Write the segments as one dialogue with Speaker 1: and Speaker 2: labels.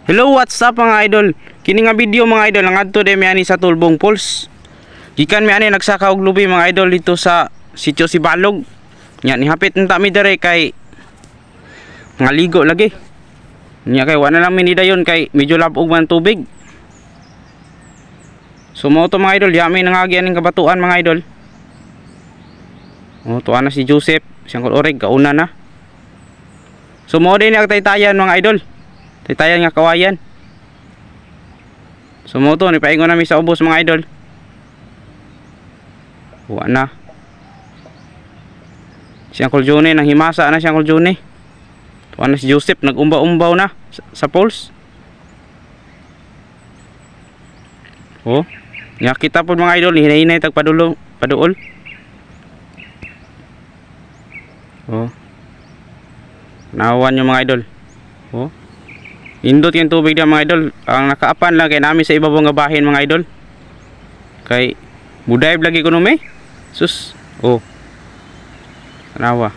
Speaker 1: Hello, what's up mga idol? Kini nga video mga idol ang adto de miani sa Tulbong Falls. Gikan miani nagsaka og lubi mga idol dito sa sitio Sibalog. Nya ni hapit nta mi dere kay ngaligo lagi. Nya kay wala lang mi ni dayon kay medyo labog man tubig. So mo to mga idol, yami nangagyan ning kabatuan mga idol. Oh, tuwa na si Joseph, siyang oreg kauna na. So mo din ang taytayan mga idol. Taytayan nga kawayan. So mo to ni paingon nami sa ubos mga idol. Wa na. Siyang Kuljone nang himasa na siyang Kuljone. Tuwa na si Joseph nagumba-umbaw na sa falls. Oh, nya kita pud mga idol hinahinay tag paduol. Oh. Nawan yung mga idol. Oh. Indot yung tubig na mga idol. Ang nakaapan lang kay namin sa ibabaw nga bahin mga idol. Kay budayb lagi kuno me. Sus. Oh. Nawa.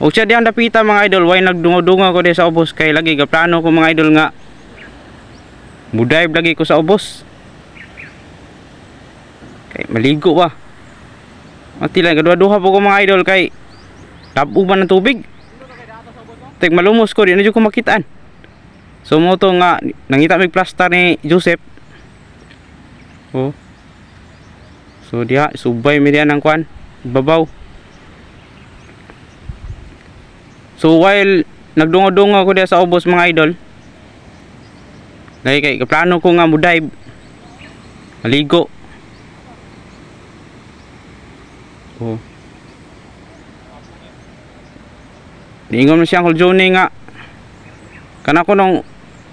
Speaker 1: Og siya diyan dapita mga idol, way nagdungo-dungo ko di sa ubos kay lagi ga plano ko mga idol nga budayb lagi ko sa ubos. Kay maligo ba. Mati lang kadua-duha po ko mga idol kay tabuban ng tubig. Tek malumos ko di na jud ko makitaan. So mo to nga nangita mig plaster ni Joseph. Oh. So diha subay mi diyan ang kwan, babaw. So while nagdungo-dungo ko diha sa ubos mga idol. Dahil kay plano ko nga mo dive. Maligo. Oh. Niingon mo siyang Kuljone nga kana ko nung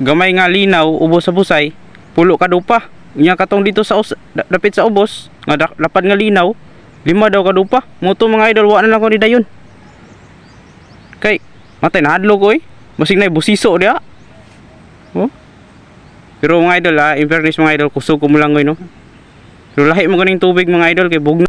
Speaker 1: gamay nga linaw ubos sa busay pulo ka dupa nya katong dito sa dapit sa ubos nga lapad nga linaw 5 daw ka dupa mo to mga idol wa na lang ko ni dayon kay matay na hadlo ko basig na busiso dia. Oh, pero mga idol in fairness mga idol kusog ko mo lang no, pero lahi mo ganing tubig mga idol kay bugno.